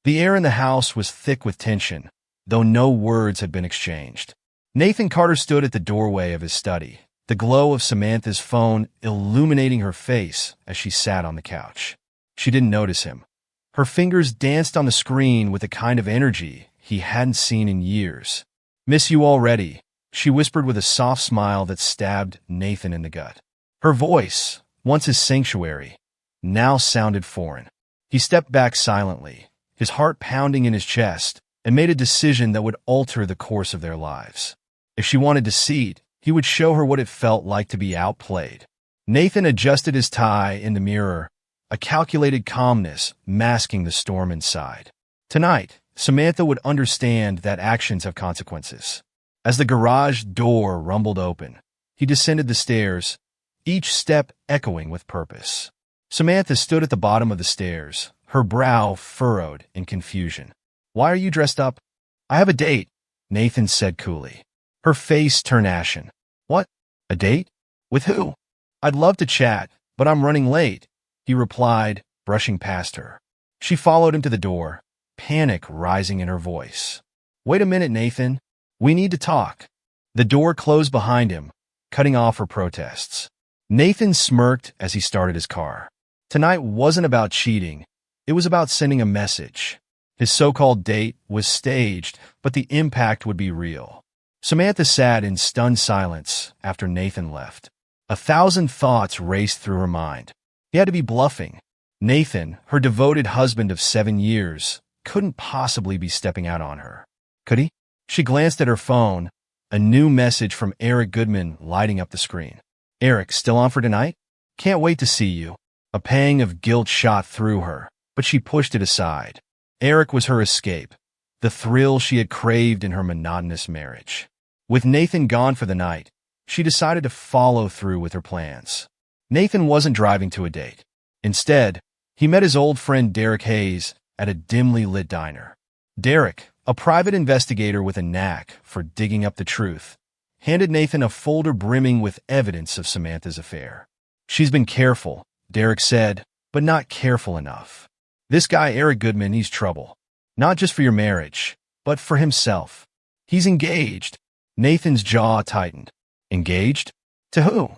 The air in the house was thick with tension, though no words had been exchanged. Nathan Carter stood at the doorway of his study, the glow of Samantha's phone illuminating her face as she sat on the couch. She didn't notice him. Her fingers danced on the screen with a kind of energy he hadn't seen in years. "Miss you already," she whispered with a soft smile that stabbed Nathan in the gut. Her voice, once his sanctuary, now sounded foreign. He stepped back silently, his heart pounding in his chest, and made a decision that would alter the course of their lives. If she wanted deceit, he would show her what it felt like to be outplayed. Nathan adjusted his tie in the mirror, a calculated calmness masking the storm inside. Tonight, Samantha would understand that actions have consequences. As the garage door rumbled open, he descended the stairs, each step echoing with purpose. Samantha stood at the bottom of the stairs, her brow furrowed in confusion. "Why are you dressed up?" "I have a date," Nathan said coolly. Her face turned ashen. "What? A date? With who?" "I'd love to chat, but I'm running late," he replied, brushing past her. She followed him to the door, panic rising in her voice. "Wait a minute, Nathan. We need to talk." The door closed behind him, cutting off her protests. Nathan smirked as he started his car. Tonight wasn't about cheating. It was about sending a message. His so-called date was staged, but the impact would be real. Samantha sat in stunned silence after Nathan left. 1,000 thoughts raced through her mind. He had to be bluffing. Nathan, her devoted husband of 7 years, couldn't possibly be stepping out on her. Could he? She glanced at her phone, a new message from Eric Goodman lighting up the screen. "Eric, still on for tonight? Can't wait to see you." A pang of guilt shot through her, but she pushed it aside. Eric was her escape, the thrill she had craved in her monotonous marriage. With Nathan gone for the night, she decided to follow through with her plans. Nathan wasn't driving to a date. Instead, he met his old friend Derek Hayes at a dimly lit diner. Derek, a private investigator with a knack for digging up the truth, handed Nathan a folder brimming with evidence of Samantha's affair. "She's been careful," Derek said, "but not careful enough. This guy Eric Goodman needs trouble, not just for your marriage, but for himself. He's engaged." Nathan's jaw tightened. "Engaged? To who?"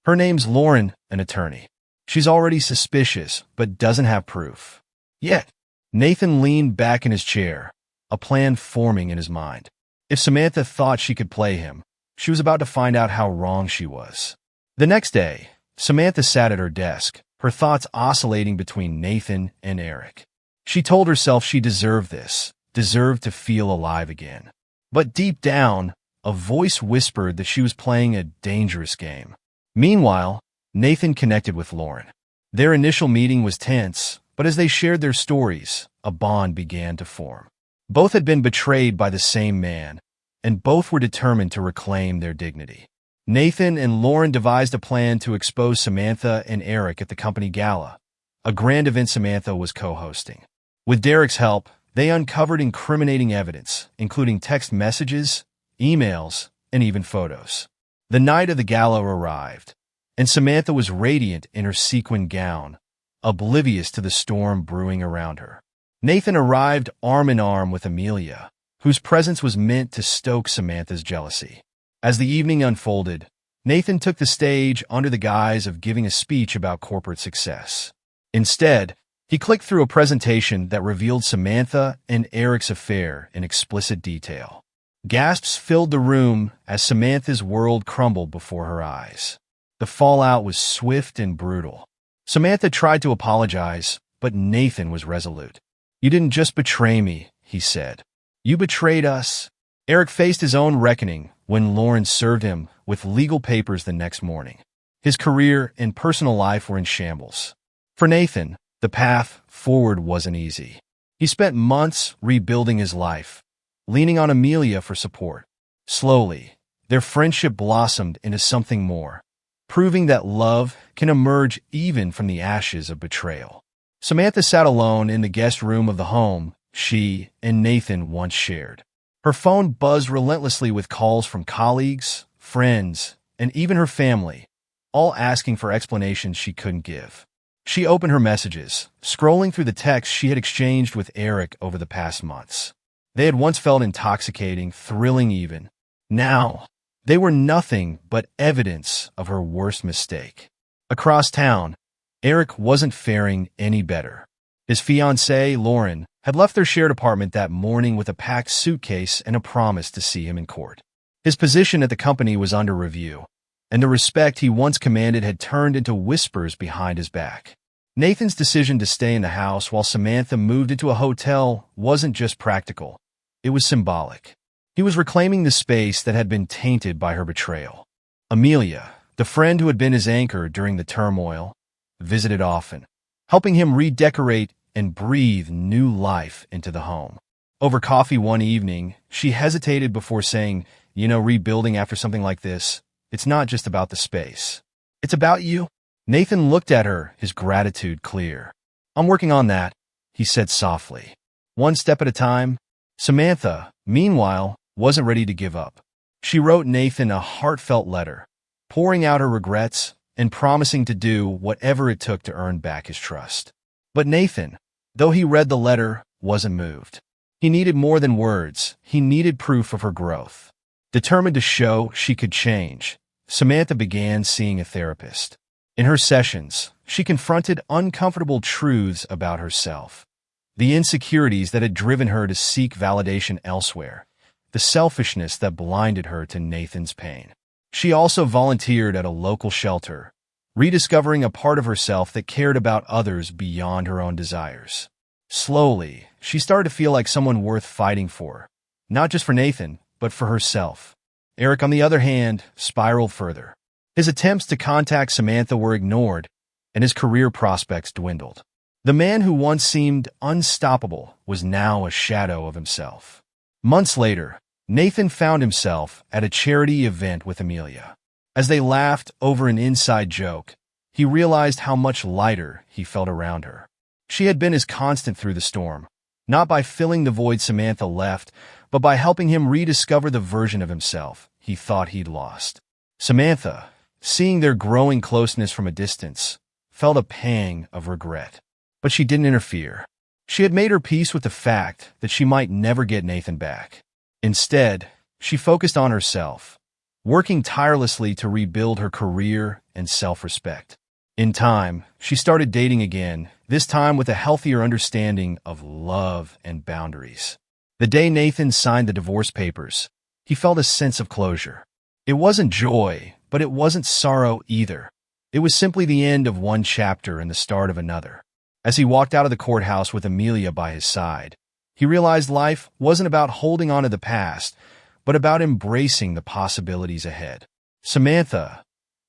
"Her name's Lauren, an attorney. She's already suspicious, but doesn't have proof. Yet." Nathan leaned back in his chair, a plan forming in his mind. If Samantha thought she could play him, she was about to find out how wrong she was. The next day, Samantha sat at her desk, her thoughts oscillating between Nathan and Eric. She told herself she deserved this, deserved to feel alive again. But deep down, a voice whispered that she was playing a dangerous game. Meanwhile, Nathan connected with Lauren. Their initial meeting was tense, but as they shared their stories, a bond began to form. Both had been betrayed by the same man, and both were determined to reclaim their dignity. Nathan and Lauren devised a plan to expose Samantha and Eric at the company gala, a grand event Samantha was co-hosting. With Derek's help, they uncovered incriminating evidence, including text messages, emails, and even photos. The night of the gala arrived, and Samantha was radiant in her sequin gown, oblivious to the storm brewing around her. Nathan arrived arm in arm with Amelia, whose presence was meant to stoke Samantha's jealousy. As the evening unfolded, Nathan took the stage under the guise of giving a speech about corporate success. Instead, he clicked through a presentation that revealed Samantha and Eric's affair in explicit detail. Gasps filled the room as Samantha's world crumbled before her eyes. The fallout was swift and brutal. Samantha tried to apologize, but Nathan was resolute. "You didn't just betray me," he said. "You betrayed us." Eric faced his own reckoning when Lauren served him with legal papers the next morning. His career and personal life were in shambles. For Nathan, the path forward wasn't easy. He spent months rebuilding his life, leaning on Amelia for support. Slowly, their friendship blossomed into something more, proving that love can emerge even from the ashes of betrayal. Samantha sat alone in the guest room of the home she and Nathan once shared. Her phone buzzed relentlessly with calls from colleagues, friends, and even her family, all asking for explanations she couldn't give. She opened her messages, scrolling through the texts she had exchanged with Eric over the past months. They had once felt intoxicating, thrilling even. Now, they were nothing but evidence of her worst mistake. Across town, Eric wasn't faring any better. His fiancée, Lauren, had left their shared apartment that morning with a packed suitcase and a promise to see him in court. His position at the company was under review, and the respect he once commanded had turned into whispers behind his back. Nathan's decision to stay in the house while Samantha moved into a hotel wasn't just practical. It was symbolic. He was reclaiming the space that had been tainted by her betrayal. Amelia, the friend who had been his anchor during the turmoil, visited often, helping him redecorate and breathe new life into the home. Over coffee one evening, she hesitated before saying, rebuilding after something like this, it's not just about the space. It's about you. Nathan looked at her, his gratitude clear. I'm working on that, he said softly. One step at a time. Samantha, meanwhile, wasn't ready to give up. She wrote Nathan a heartfelt letter, pouring out her regrets and promising to do whatever it took to earn back his trust. But Nathan, though he read the letter, wasn't moved. He needed more than words. He needed proof of her growth. Determined to show she could change, Samantha began seeing a therapist. In her sessions, she confronted uncomfortable truths about herself, the insecurities that had driven her to seek validation elsewhere, the selfishness that blinded her to Nathan's pain. She also volunteered at a local shelter, rediscovering a part of herself that cared about others beyond her own desires. Slowly, she started to feel like someone worth fighting for, not just for Nathan, but for herself. Eric, on the other hand, spiraled further. His attempts to contact Samantha were ignored, and his career prospects dwindled. The man who once seemed unstoppable was now a shadow of himself. Months later, Nathan found himself at a charity event with Amelia. As they laughed over an inside joke, he realized how much lighter he felt around her. She had been his constant through the storm, not by filling the void Samantha left, but by helping him rediscover the version of himself he thought he'd lost. Samantha, seeing their growing closeness from a distance, felt a pang of regret. But she didn't interfere. She had made her peace with the fact that she might never get Nathan back. Instead, she focused on herself, working tirelessly to rebuild her career and self-respect. In time, she started dating again, this time with a healthier understanding of love and boundaries. The day Nathan signed the divorce papers, he felt a sense of closure. It wasn't joy, but it wasn't sorrow either. It was simply the end of one chapter and the start of another. As he walked out of the courthouse with Amelia by his side, he realized life wasn't about holding on to the past, but about embracing the possibilities ahead. Samantha,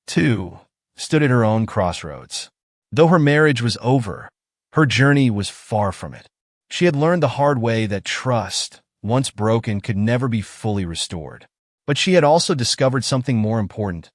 too, stood at her own crossroads. Though her marriage was over, her journey was far from it. She had learned the hard way that trust, once broken, could never be fully restored. But she had also discovered something more important: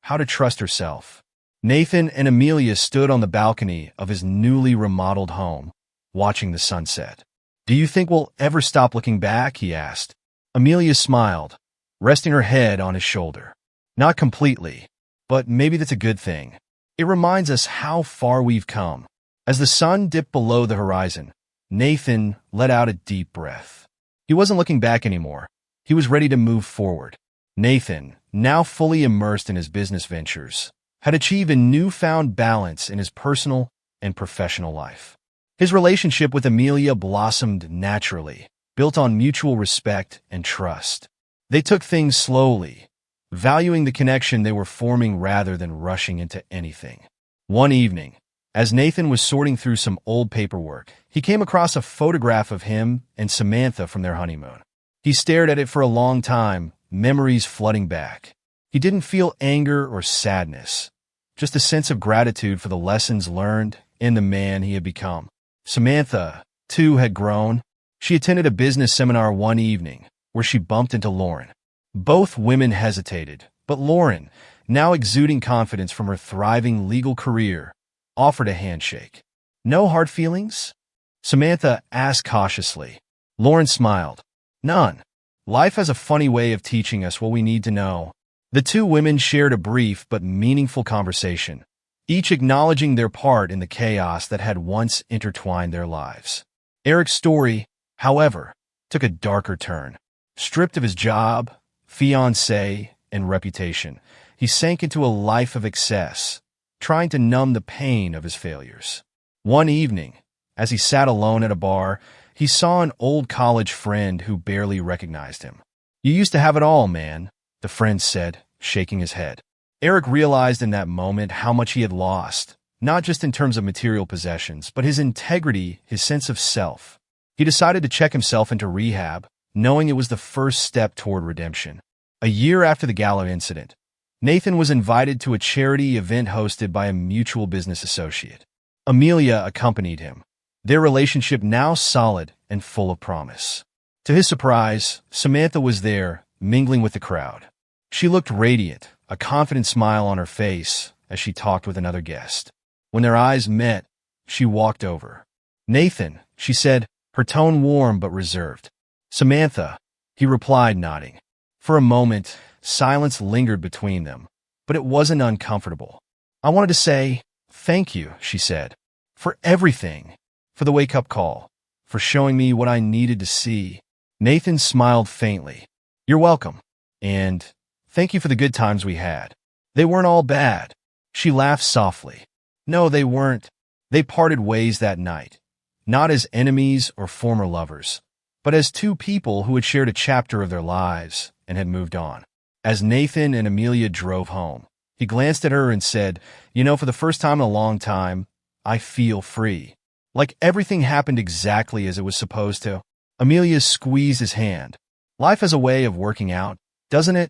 how to trust herself. Nathan and Amelia stood on the balcony of his newly remodeled home, watching the sunset. "Do you think we'll ever stop looking back?" he asked. Amelia smiled, resting her head on his shoulder. "Not completely, but maybe that's a good thing. It reminds us how far we've come." As the sun dipped below the horizon, Nathan let out a deep breath. He wasn't looking back anymore. He was ready to move forward. Nathan, now fully immersed in his business ventures, had achieved a newfound balance in his personal and professional life. His relationship with Amelia blossomed naturally, built on mutual respect and trust. They took things slowly, valuing the connection they were forming rather than rushing into anything. One evening, as Nathan was sorting through some old paperwork, he came across a photograph of him and Samantha from their honeymoon. He stared at it for a long time, memories flooding back. He didn't feel anger or sadness, just a sense of gratitude for the lessons learned and the man he had become. Samantha, too, had grown. She attended a business seminar one evening, where she bumped into Lauren. Both women hesitated, but Lauren, now exuding confidence from her thriving legal career, offered a handshake. "No hard feelings?" Samantha asked cautiously. Lauren smiled. "None. Life has a funny way of teaching us what we need to know." The two women shared a brief but meaningful conversation, each acknowledging their part in the chaos that had once intertwined their lives. Eric's story, however, took a darker turn. Stripped of his job, fiancé, and reputation, he sank into a life of excess, trying to numb the pain of his failures. One evening, as he sat alone at a bar, he saw an old college friend who barely recognized him. "You used to have it all, man," the friend said, shaking his head. Eric realized in that moment how much he had lost, not just in terms of material possessions, but his integrity, his sense of self. He decided to check himself into rehab, knowing it was the first step toward redemption. A year after the gala incident, Nathan was invited to a charity event hosted by a mutual business associate. Amelia accompanied him, their relationship now solid and full of promise. To his surprise, Samantha was there, mingling with the crowd. She looked radiant, a confident smile on her face as she talked with another guest. When their eyes met, she walked over. "Nathan," she said, her tone warm but reserved. "Samantha," he replied, nodding. For a moment, silence lingered between them, but it wasn't uncomfortable. "I wanted to say thank you," she said, "for everything, for the wake-up call, for showing me what I needed to see." Nathan smiled faintly. "You're welcome. And thank you for the good times we had. They weren't all bad." She laughed softly. "No, they weren't." They parted ways that night, not as enemies or former lovers, but as two people who had shared a chapter of their lives and had moved on. As Nathan and Amelia drove home, he glanced at her and said, "You know, for the first time in a long time, I feel free. Like everything happened exactly as it was supposed to." Amelia squeezed his hand. "Life has a way of working out, doesn't it?"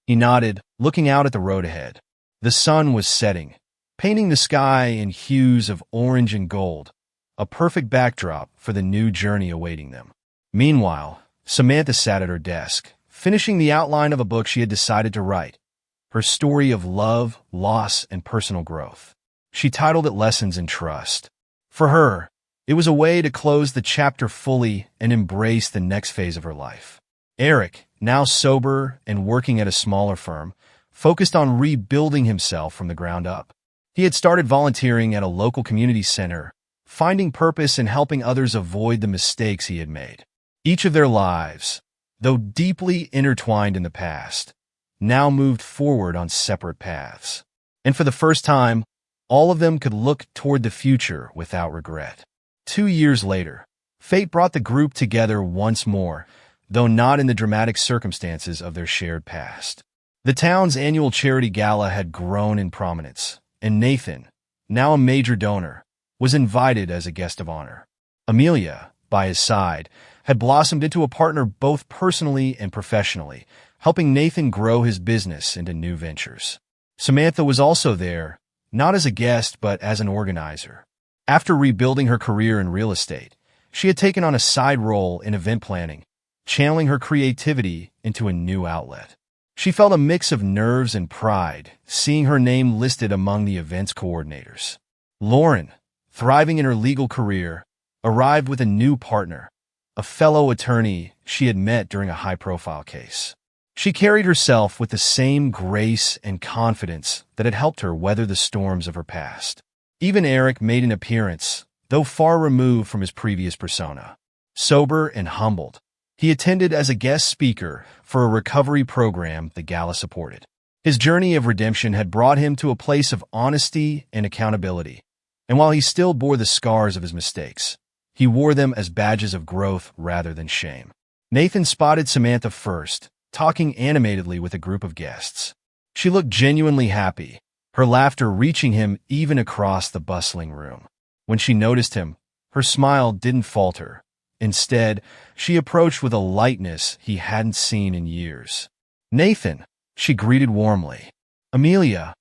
He nodded, looking out at the road ahead. The sun was setting, painting the sky in hues of orange and gold, a perfect backdrop for the new journey awaiting them. Meanwhile, Samantha sat at her desk, finishing the outline of a book she had decided to write, her story of love, loss, and personal growth. She titled it Lessons in Trust. For her, it was a way to close the chapter fully and embrace the next phase of her life. Eric, now sober and working at a smaller firm, focused on rebuilding himself from the ground up. He had started volunteering at a local community center, finding purpose in helping others avoid the mistakes he had made. Each of their lives, though deeply intertwined in the past, now moved forward on separate paths. And for the first time, all of them could look toward the future without regret. 2 years later, fate brought the group together once more, though not in the dramatic circumstances of their shared past. The town's annual charity gala had grown in prominence, and Nathan, now a major donor, was invited as a guest of honor. Amelia, by his side, had blossomed into a partner both personally and professionally, helping Nathan grow his business into new ventures. Samantha was also there, not as a guest but as an organizer. After rebuilding her career in real estate, she had taken on a side role in event planning, channeling her creativity into a new outlet. She felt a mix of nerves and pride, seeing her name listed among the event's coordinators. Lauren, thriving in her legal career, arrived with a new partner, a fellow attorney she had met during a high-profile case. She carried herself with the same grace and confidence that had helped her weather the storms of her past. Even Eric made an appearance, though far removed from his previous persona. Sober and humbled, he attended as a guest speaker for a recovery program the gala supported. His journey of redemption had brought him to a place of honesty and accountability, and while he still bore the scars of his mistakes, he wore them as badges of growth rather than shame. Nathan spotted Samantha first, talking animatedly with a group of guests. She looked genuinely happy, her laughter reaching him even across the bustling room. When she noticed him, her smile didn't falter. Instead, she approached with a lightness he hadn't seen in years. "Nathan," she greeted warmly. "Amelia,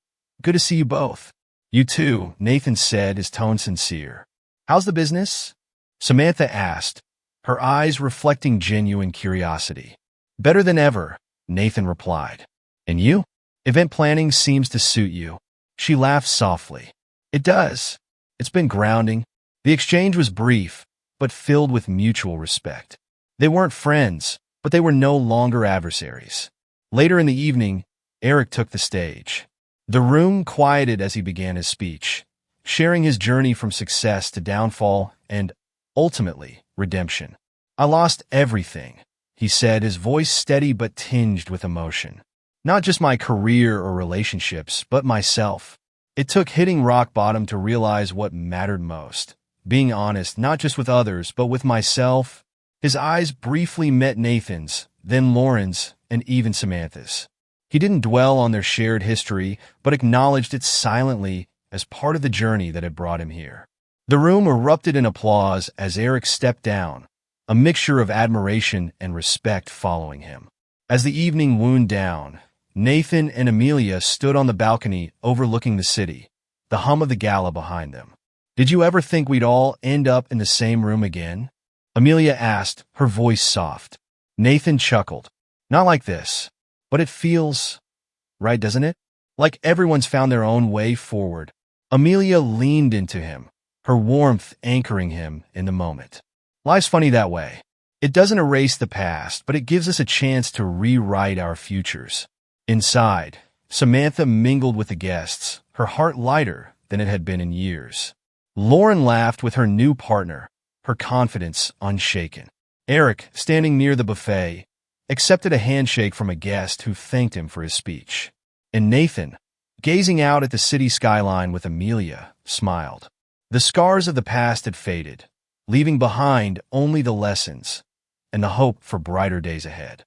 good to see you both." "You too," Nathan said, his tone sincere. "How's the business?" Samantha asked, her eyes reflecting genuine curiosity. "Better than ever," Nathan replied. "And you? Event planning seems to suit you." She laughed softly. "It does. It's been grounding." The exchange was brief, but filled with mutual respect. They weren't friends, but they were no longer adversaries. Later in the evening, Eric took the stage. The room quieted as he began his speech, sharing his journey from success to downfall and, ultimately, redemption. "I lost everything," he said, his voice steady but tinged with emotion. "Not just my career or relationships, but myself. It took hitting rock bottom to realize what mattered most. Being honest, not just with others, but with myself." His eyes briefly met Nathan's, then Lauren's, and even Samantha's. He didn't dwell on their shared history, but acknowledged it silently as part of the journey that had brought him here. The room erupted in applause as Eric stepped down, a mixture of admiration and respect following him. As the evening wound down, Nathan and Amelia stood on the balcony overlooking the city, the hum of the gala behind them. "Did you ever think we'd all end up in the same room again?" Amelia asked, her voice soft. Nathan chuckled. "Not like this. But it feels right, doesn't it? Like everyone's found their own way forward." Amelia leaned into him, her warmth anchoring him in the moment. "Life's funny that way. It doesn't erase the past, but it gives us a chance to rewrite our futures." Inside, Samantha mingled with the guests, her heart lighter than it had been in years. Lauren laughed with her new partner, her confidence unshaken. Eric, standing near the buffet, accepted a handshake from a guest who thanked him for his speech. And Nathan, gazing out at the city skyline with Amelia, smiled. The scars of the past had faded, leaving behind only the lessons and the hope for brighter days ahead.